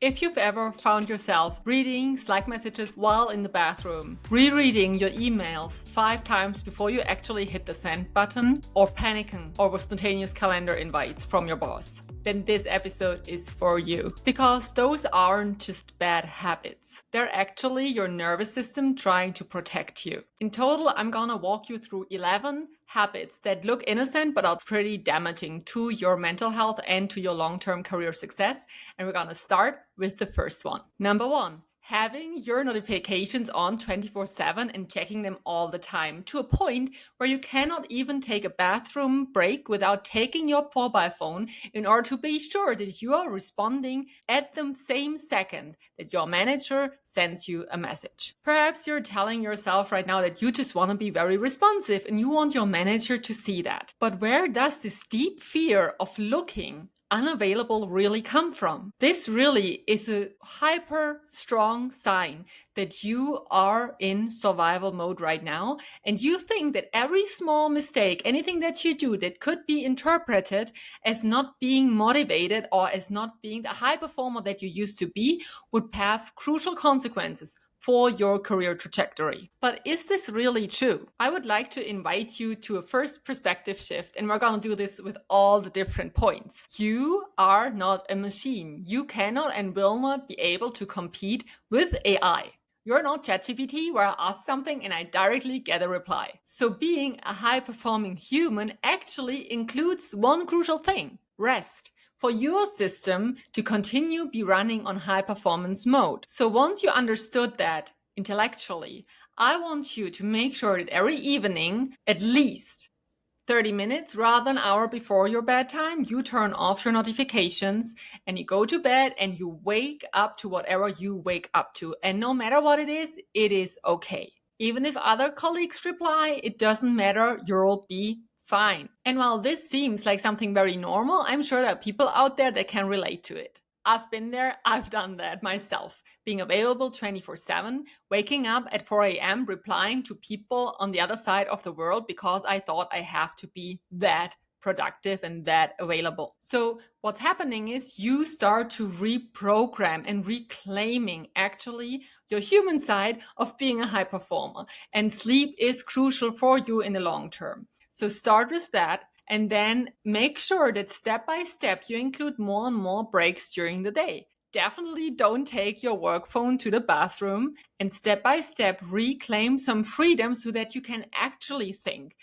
If you've ever found yourself reading Slack messages while in the bathroom, rereading your emails 5 times before you actually hit the send button, or panicking over spontaneous calendar invites from your boss, then this episode is for you. Because those aren't just bad habits. They're actually your nervous system trying to protect you. In total, I'm gonna walk you through 11 habits that look innocent but are pretty damaging to your mental health and to your long-term career success. And we're gonna start with the first one. Number 1. Having your notifications on 24/7 and checking them all the time, to a point where you cannot even take a bathroom break without taking your mobile phone in order to be sure that you are responding at the same second that your manager sends you a message. Perhaps you're telling yourself right now that you just want to be very responsive and you want your manager to see that. But where does this deep fear of looking unavailable really come from? This really is a hyper strong sign that you are in survival mode right now, and you think that every small mistake, anything that you do that could be interpreted as not being motivated or as not being the high performer that you used to be, would have crucial consequences for your career trajectory. But is this really true? I would like to invite you to a first perspective shift, and we're going to do this with all the different points. You are not a machine. You cannot and will not be able to compete with AI. You're not ChatGPT, where I ask something and I directly get a reply. So being a high-performing human actually includes one crucial thing: rest, for your system to continue be running on high performance mode. So once you understood that intellectually, I want you to make sure that every evening, at least 30 minutes rather than an hour before your bedtime, you turn off your notifications and you go to bed and you wake up to whatever you wake up to. And no matter what it is okay. Even if other colleagues reply, it doesn't matter, you'll be fine. And while this seems like something very normal, I'm sure there are people out there that can relate to it. I've been there, I've done that myself. Being available 24/7, waking up at 4 a.m., replying to people on the other side of the world because I thought I have to be that productive and that available. So what's happening is you start to reprogram and reclaiming actually your human side of being a high performer. And sleep is crucial for you in the long term. So start with that, and then make sure that step by step you include more and more breaks during the day. Definitely don't take your work phone to the bathroom, and step by step reclaim some freedom so that you can actually think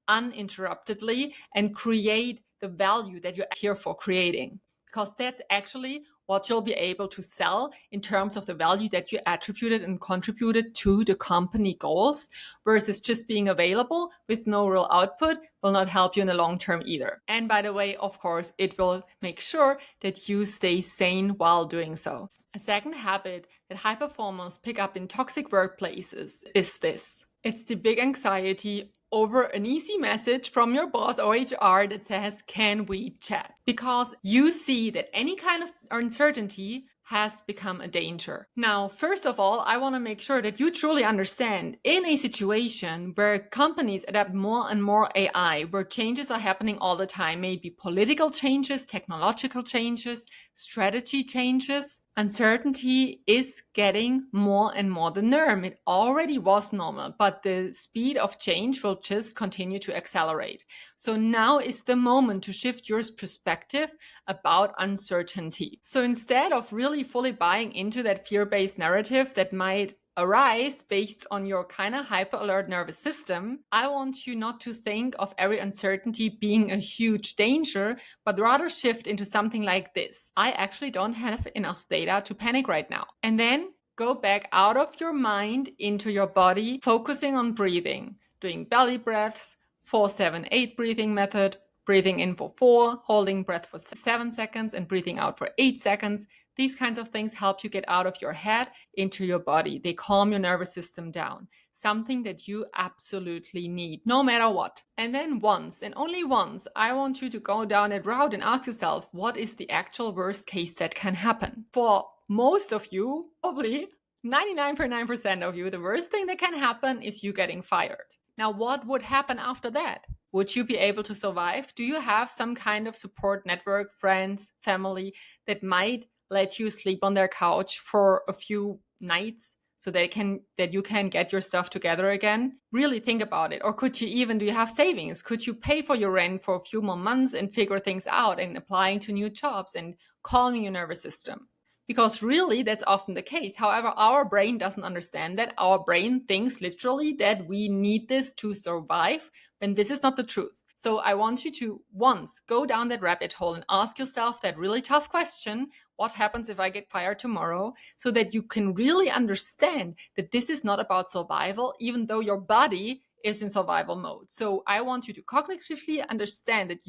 uninterruptedly and create the value that you're here for creating. Because that's actually what you'll be able to sell in terms of the value that you attributed and contributed to the company goals, versus just being available with no real output will not help you in the long term either. And by the way, of course, it will make sure that you stay sane while doing so. A second habit that high performers pick up in toxic workplaces is this. It's the big anxiety over an easy message from your boss or HR that says, "Can we chat?" Because you see that any kind of uncertainty has become a danger. Now, first of all, I want to make sure that you truly understand, in a situation where companies adapt more and more AI, where changes are happening all the time, maybe political changes, technological changes, strategy changes, uncertainty is getting more and more the norm. It already was normal, but the speed of change will just continue to accelerate. So now is the moment to shift your perspective about uncertainty. So instead of really fully buying into that fear-based narrative that might arise based on your kind of hyper alert nervous system, I want you not to think of every uncertainty being a huge danger, but rather shift into something like this: I actually don't have enough data to panic right now. And then go back out of your mind into your body, focusing on breathing, doing belly breaths, 4-7-8 breathing method, breathing in for 4, holding breath for 7 seconds, and breathing out for 8 seconds. These kinds of things help you get out of your head into your body. They calm your nervous system down, something that you absolutely need, no matter what. And then once, and only once, I want you to go down that route and ask yourself, what is the actual worst case that can happen? For most of you, probably 99.9% of you, the worst thing that can happen is you getting fired. Now, what would happen after that? Would you be able to survive? Do you have some kind of support network, friends, family that might let you sleep on their couch for a few nights so that you can get your stuff together again? Really think about it. Or could you even, do you have savings? Could you pay for your rent for a few more months and figure things out and applying to new jobs and calming your nervous system? Because really, that's often the case. However, our brain doesn't understand that. Our brain thinks literally that we need this to survive, when this is not the truth. So I want you to once go down that rabbit hole and ask yourself that really tough question: what happens if I get fired tomorrow? So that you can really understand that this is not about survival, even though your body is in survival mode. So I want you to cognitively understand that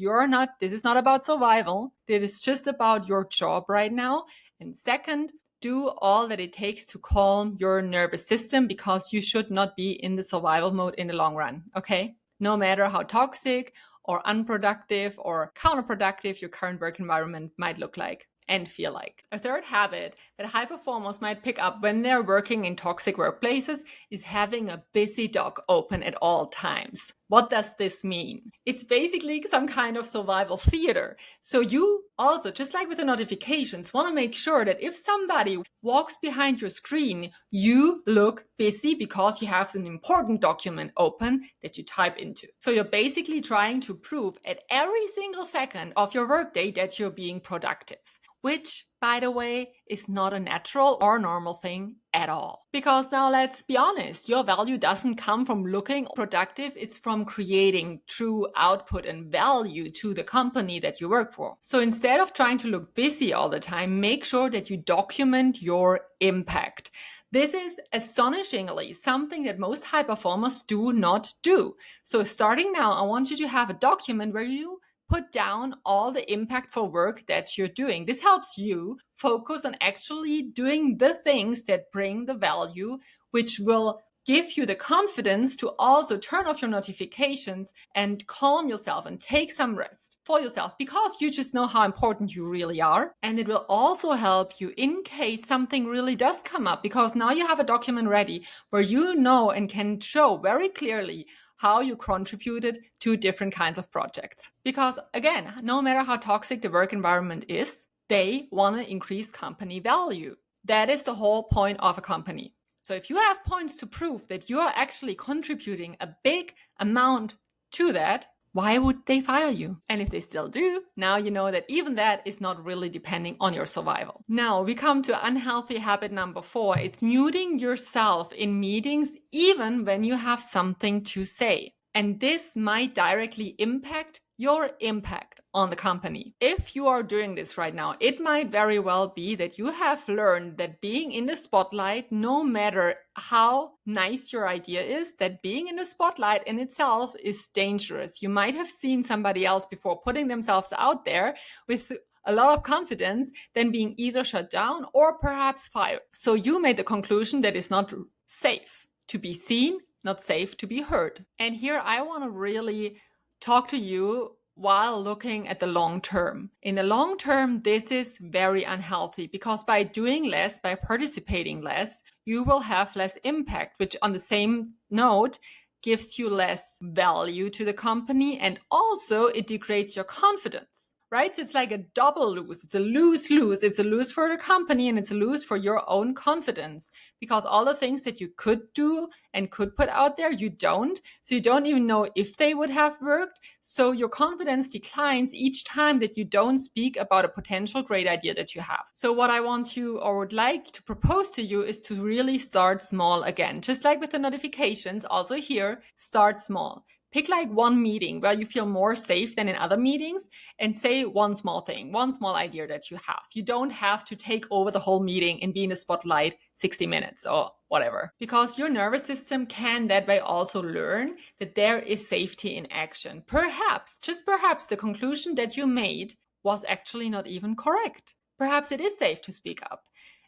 this is not about survival. It is just about your job right now. And second, do all that it takes to calm your nervous system, because you should not be in the survival mode in the long run, okay? No matter how toxic or unproductive or counterproductive your current work environment might look like and feel like. A third habit that high performers might pick up when they're working in toxic workplaces is having a busy dock open at all times. What does this mean? It's basically some kind of survival theater. So you also, just like with the notifications, want to make sure that if somebody walks behind your screen, you look busy because you have an important document open that you type into. So you're basically trying to prove at every single second of your workday that you're being productive, which, by the way, is not a natural or normal thing at all. Because now let's be honest, your value doesn't come from looking productive, it's from creating true output and value to the company that you work for. So instead of trying to look busy all the time, make sure that you document your impact. This is astonishingly something that most high performers do not do. So starting now, I want you to have a document where you put down all the impactful work that you're doing. This helps you focus on actually doing the things that bring the value, which will give you the confidence to also turn off your notifications and calm yourself and take some rest for yourself, because you just know how important you really are. And it will also help you in case something really does come up, because now you have a document ready where you know and can show very clearly how you contributed to different kinds of projects. Because again, no matter how toxic the work environment is, they want to increase company value. That is the whole point of a company. So if you have points to prove that you are actually contributing a big amount to that, why would they fire you? And if they still do, now you know that even that is not really depending on your survival. Now we come to unhealthy habit number 4. It's muting yourself in meetings even when you have something to say. And this might directly impact your impact on the company. If you are doing this right now, it might very well be that you have learned that being in the spotlight, no matter how nice your idea is, that being in the spotlight in itself is dangerous. You might have seen somebody else before putting themselves out there with a lot of confidence, then being either shut down or perhaps fired. So you made the conclusion that it's not safe to be seen, not safe to be heard. And here I want to really talk to you while looking at the long term. In the long term, this is very unhealthy, because by doing less, by participating less, you will have less impact, which on the same note gives you less value to the company, and also it degrades your confidence. Right? So it's like a double lose. It's a lose-lose. It's a lose for the company and it's a lose for your own confidence, because all the things that you could do and could put out there, you don't. So you don't even know if they would have worked. So your confidence declines each time that you don't speak about a potential great idea that you have. So what I want you, or would like to propose to you, is to really start small again. Just like with the notifications, also here, start small. Pick like one meeting where you feel more safe than in other meetings, and say one small thing, one small idea that you have. You don't have to take over the whole meeting and be in the spotlight 60 minutes or whatever, because your nervous system can that way also learn that there is safety in action. Perhaps, just perhaps, the conclusion that you made was actually not even correct. Perhaps it is safe to speak up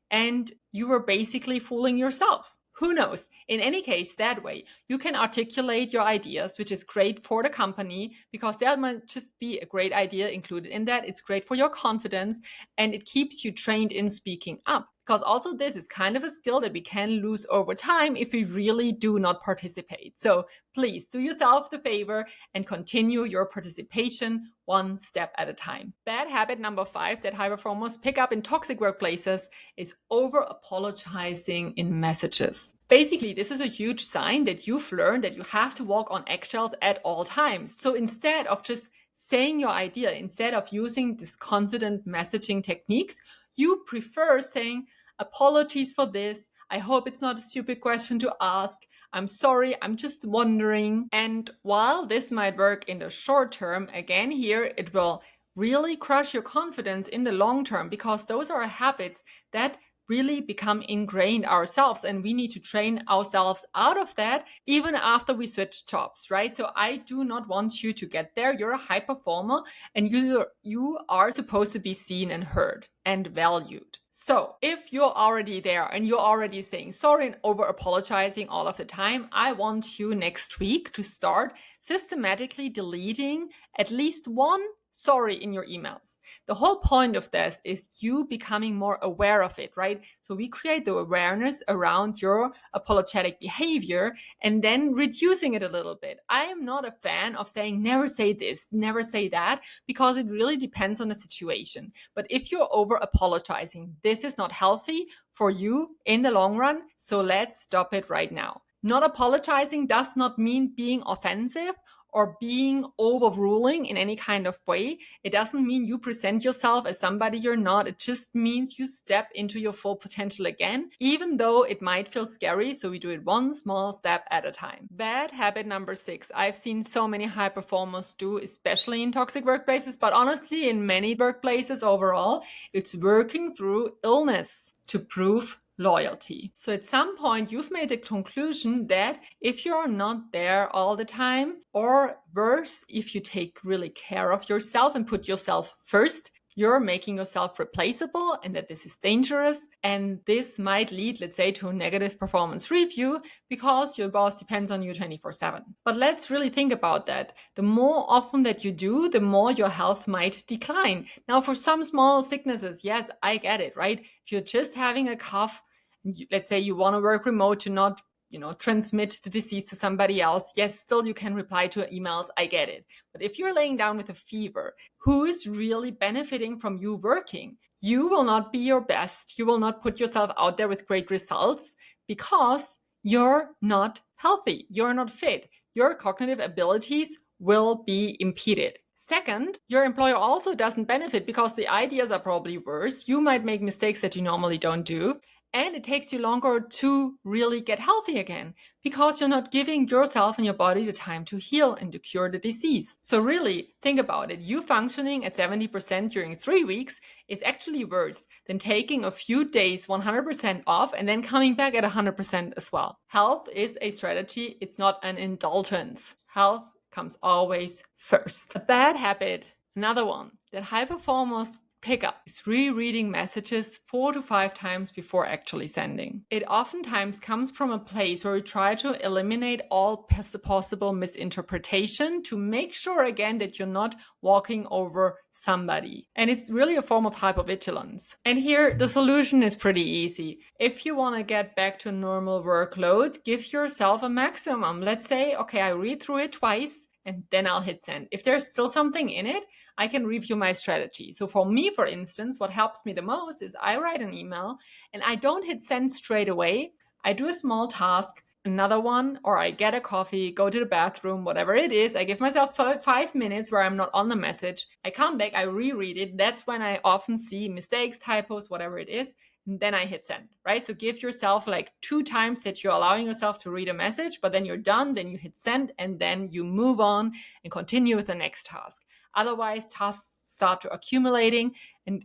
and you were basically fooling yourself. Who knows? In any case, that way, you can articulate your ideas, which is great for the company, because there might just be a great idea included in that. It's great for your confidence, and it keeps you trained in speaking up. Because also this is kind of a skill that we can lose over time if we really do not participate. So please do yourself the favor and continue your participation one step at a time. Bad habit number 5 that high performers pick up in toxic workplaces is over apologizing in messages. Basically, this is a huge sign that you've learned that you have to walk on eggshells at all times. So instead of just saying your idea, instead of using these confident messaging techniques, you prefer saying, apologies for this. I hope it's not a stupid question to ask. I'm sorry, I'm just wondering. And while this might work in the short term, again, here it will really crush your confidence in the long term, because those are habits that really become ingrained ourselves, and we need to train ourselves out of that even after we switch jobs, right? So I do not want you to get there. You're a high performer, and you are supposed to be seen and heard and valued. So if you're already there and you're already saying sorry and over apologizing all of the time, I want you next week to start systematically deleting at least one sorry in your emails. The whole point of this is you becoming more aware of it, right? So we create the awareness around your apologetic behavior and then reducing it a little bit. I am not a fan of saying never say this, never say that, because it really depends on the situation. But if you're over apologizing, this is not healthy for you in the long run. So let's stop it right now. Not apologizing does not mean being offensive or being overruling in any kind of way. It doesn't mean you present yourself as somebody you're not. It just means you step into your full potential again, even though it might feel scary. So we do it one small step at a time. Bad habit number 6. I've seen so many high performers do, especially in toxic workplaces, but honestly in many workplaces overall, it's working through illness to prove loyalty. So at some point you've made a conclusion that if you're not there all the time, or worse, if you take really care of yourself and put yourself first, you're making yourself replaceable, and that this is dangerous. And this might lead, let's say, to a negative performance review because your boss depends on you 24/7. But let's really think about that. The more often that you do, the more your health might decline. Now, for some small sicknesses, yes, I get it, right? If you're just having a cough, let's say you want to work remote to not transmit the disease to somebody else, yes, still you can reply to emails, I get it. But if you're laying down with a fever, who is really benefiting from you working? You will not be your best. You will not put yourself out there with great results because you're not healthy. You're not fit. Your cognitive abilities will be impeded. Second, your employer also doesn't benefit because the ideas are probably worse. You might make mistakes that you normally don't do. And it takes you longer to really get healthy again because you're not giving yourself and your body the time to heal and to cure the disease. So really think about it. You functioning at 70% during 3 weeks is actually worse than taking a few days 100% off and then coming back at 100% as well. Health is a strategy. It's not an indulgence. Health comes always first. A bad habit, another one that high performers pick up is rereading messages 4 to 5 times before actually sending. It oftentimes comes from a place where we try to eliminate all possible misinterpretation to make sure again that you're not walking over somebody. And it's really a form of hypervigilance. And here the solution is pretty easy. If you want to get back to normal workload, give yourself a maximum. Let's say, okay, I read through it twice and then I'll hit send. If there's still something in it, I can review my strategy. So for me, for instance, what helps me the most is I write an email and I don't hit send straight away. I do a small task, another one, or I get a coffee, go to the bathroom, whatever it is. I give myself 5 minutes where I'm not on the message. I come back, I reread it. That's when I often see mistakes, typos, whatever it is. And then I hit send, right? So give yourself like 2 times that you're allowing yourself to read a message, but then you're done, then you hit send, and then you move on and continue with the next task. Otherwise, tasks start to accumulating and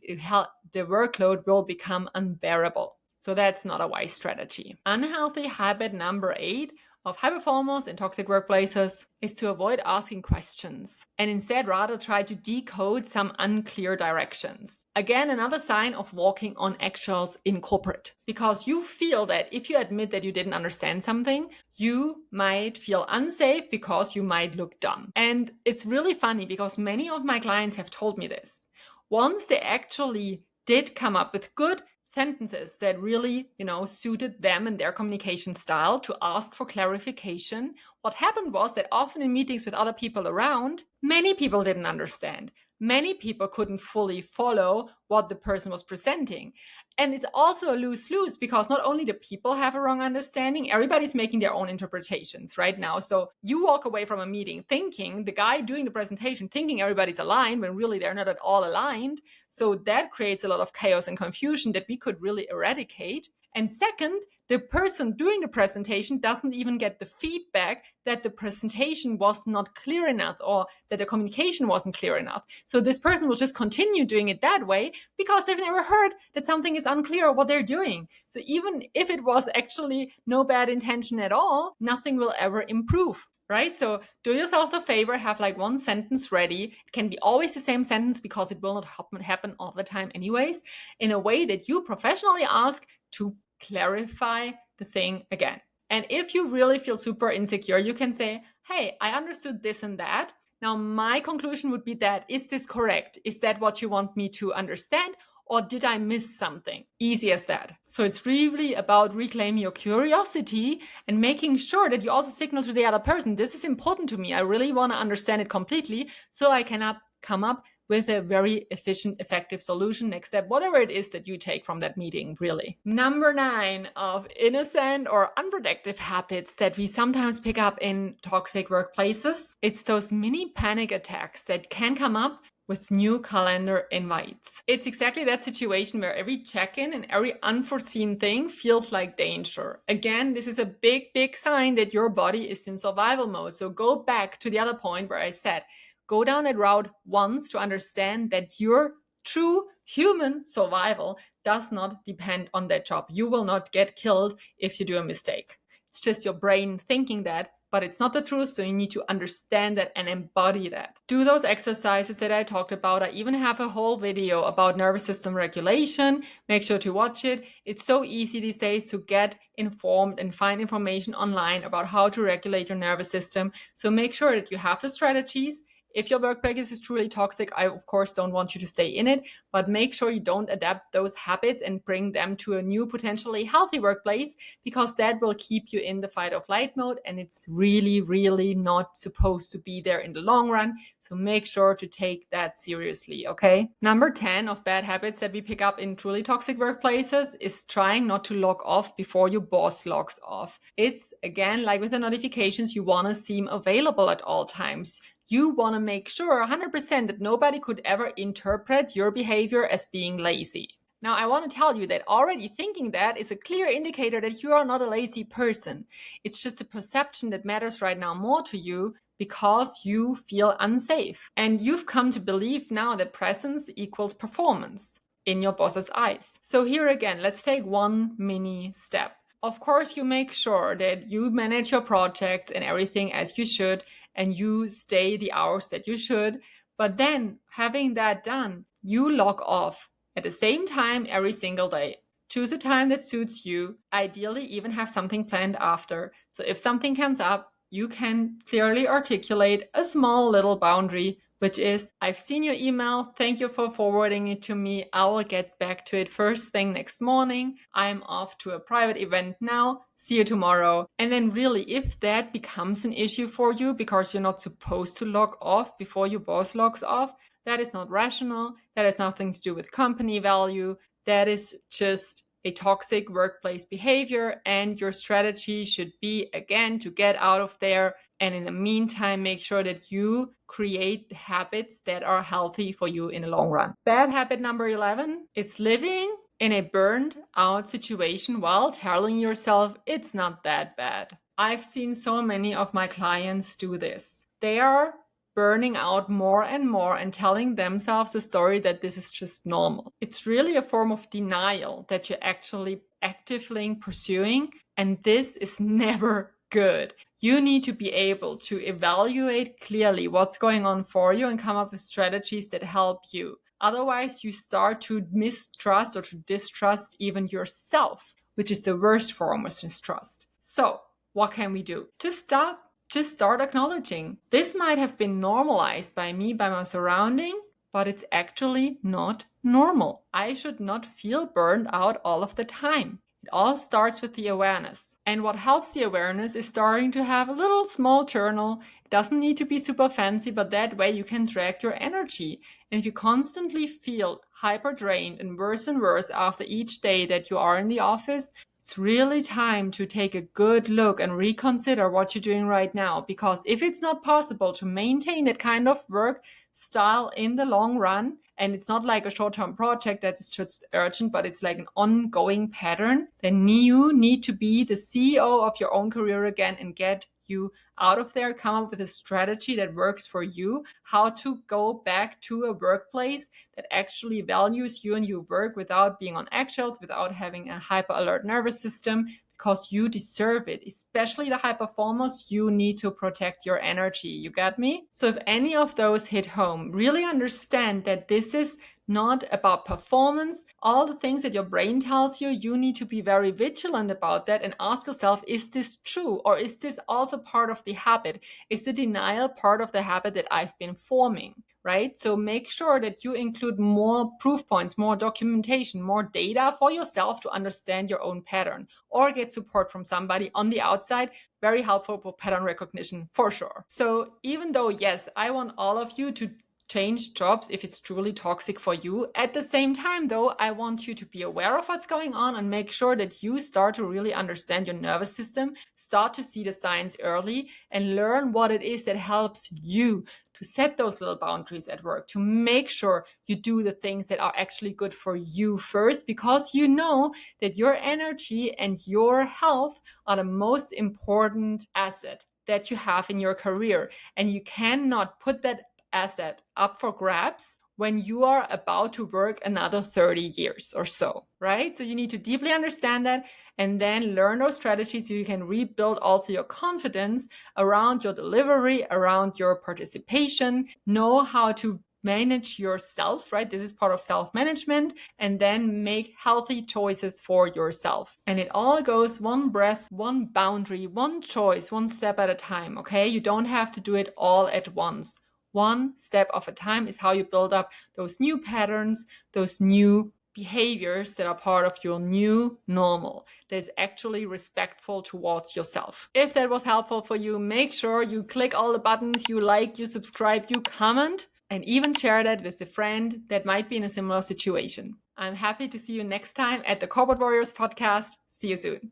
the workload will become unbearable. So that's not a wise strategy. Unhealthy habit number 8 of high performers in toxic workplaces is to avoid asking questions and instead rather try to decode some unclear directions. Again, another sign of walking on eggshells in corporate, because you feel that if you admit that you didn't understand something, you might feel unsafe because you might look dumb. And it's really funny because many of my clients have told me this. Once they actually did come up with good sentences that really, suited them and their communication style to ask for clarification. What happened was that often in meetings with other people around, many people didn't understand. Many people couldn't fully follow what the person was presenting. And it's also a lose-lose because not only do people have a wrong understanding, everybody's making their own interpretations right now. So you walk away from a meeting thinking, the guy doing the presentation thinking everybody's aligned when really they're not at all aligned. So that creates a lot of chaos and confusion that we could really eradicate. And second, the person doing the presentation doesn't even get the feedback that the presentation was not clear enough or that the communication wasn't clear enough. So this person will just continue doing it that way because they've never heard that something is unclear what they're doing. So even if it was actually no bad intention at all, nothing will ever improve. Right? So do yourself the favor, have like one sentence ready. It can be always the same sentence because it will not happen all the time anyways, in a way that you professionally ask to clarify the thing again. And if you really feel super insecure, you can say, hey, I understood this and that. Now, my conclusion would be that, is this correct? Is that what you want me to understand? Or did I miss something? Easy as that. So it's really about reclaiming your curiosity and making sure that you also signal to the other person, this is important to me. I really want to understand it completely so I can come up with a very efficient, effective solution. Next step, whatever it is that you take from that meeting, really. Number 9 of innocent or unprotective habits that we sometimes pick up in toxic workplaces. It's those mini panic attacks that can come up with new calendar invites. It's exactly that situation where every check-in and every unforeseen thing feels like danger. Again, this is a big, big sign that your body is in survival mode. So go back to the other point where I said, go down that route once to understand that your true human survival does not depend on that job. You will not get killed if you do a mistake. It's just your brain thinking that, but it's not the truth, so you need to understand that and embody that. Do those exercises that I talked about. I even have a whole video about nervous system regulation. Make sure to watch it. It's so easy these days to get informed and find information online about how to regulate your nervous system. So make sure that you have the strategies. If your workplace is truly toxic, I of course don't want you to stay in it, but make sure you don't adapt those habits and bring them to a new potentially healthy workplace, because that will keep you in the fight or flight mode, and it's really, really not supposed to be there in the long run. So make sure to take that seriously, okay? Number 10 of bad habits that we pick up in truly toxic workplaces is trying not to log off before your boss logs off. It's, again, like with the notifications, you want to seem available at all times. You want to make sure 100% that nobody could ever interpret your behavior as being lazy. Now, I want to tell you that already thinking that is a clear indicator that you are not a lazy person. It's just a perception that matters right now more to you because you feel unsafe. And you've come to believe now that presence equals performance in your boss's eyes. So here again, let's take one mini step. Of course, you make sure that you manage your projects and everything as you should, and you stay the hours that you should. But then, having that done, you log off at the same time every single day. Choose a time that suits you. Ideally, even have something planned after. So if something comes up, you can clearly articulate a small little boundary, which is, I've seen your email. Thank you for forwarding it to me. I will get back to it first thing next morning. I'm off to a private event now. See you tomorrow. And then really, if that becomes an issue for you because you're not supposed to log off before your boss logs off, that is not rational. That has nothing to do with company value. That is just a toxic workplace behavior, and your strategy should be, again, to get out of there. And in the meantime, make sure that you create habits that are healthy for you in the long run. Bad habit number 11, it's living in a burned out situation while telling yourself it's not that bad. I've seen so many of my clients do this. They are burning out more and more and telling themselves a story that this is just normal. It's really a form of denial that you're actually actively pursuing, and this is never good. You need to be able to evaluate clearly what's going on for you and come up with strategies that help you. Otherwise, you start to mistrust or to distrust even yourself, which is the worst form of mistrust. So, what can we do? Just start acknowledging. This might have been normalized by me, by my surrounding, but it's actually not normal. I should not feel burned out all of the time. It all starts with the awareness. And what helps the awareness is starting to have a little small journal. It doesn't need to be super fancy, but that way you can track your energy. And if you constantly feel hyper drained and worse after each day that you are in the office, it's really time to take a good look and reconsider what you're doing right now. Because if it's not possible to maintain that kind of work style in the long run, and it's not like a short-term project that is just urgent, but it's like an ongoing pattern, then you need to be the CEO of your own career again and get you out of there, come up with a strategy that works for you, how to go back to a workplace that actually values you and your work without being on eggshells, without having a hyper alert nervous system, because you deserve it. Especially the high performers, you need to protect your energy. You get me? So if any of those hit home, really understand that this is not about performance. All the things that your brain tells you, you need to be very vigilant about that and ask yourself, is this true? Or is this also part of the habit? Is the denial part of the habit that I've been forming? Right? So make sure that you include more proof points, more documentation, more data for yourself to understand your own pattern, or get support from somebody on the outside. Very helpful for pattern recognition for sure. So even though, yes, I want all of you to change jobs if it's truly toxic for you. At the same time, though, I want you to be aware of what's going on and make sure that you start to really understand your nervous system, start to see the signs early, and learn what it is that helps you to set those little boundaries at work, to make sure you do the things that are actually good for you first, because you know that your energy and your health are the most important asset that you have in your career. And you cannot put that asset up for grabs when you are about to work another 30 years or so, right? So you need to deeply understand that and then learn those strategies so you can rebuild also your confidence around your delivery, around your participation, know how to manage yourself, right? This is part of self-management, and then make healthy choices for yourself. And it all goes one breath, one boundary, one choice, one step at a time, okay? You don't have to do it all at once. One step of a time is how you build up those new patterns, those new behaviors that are part of your new normal that is actually respectful towards yourself. If that was helpful for you, make sure you click all the buttons, you like, you subscribe, you comment, and even share that with a friend that might be in a similar situation. I'm happy to see you next time at the Corporate Warriors podcast. See you soon.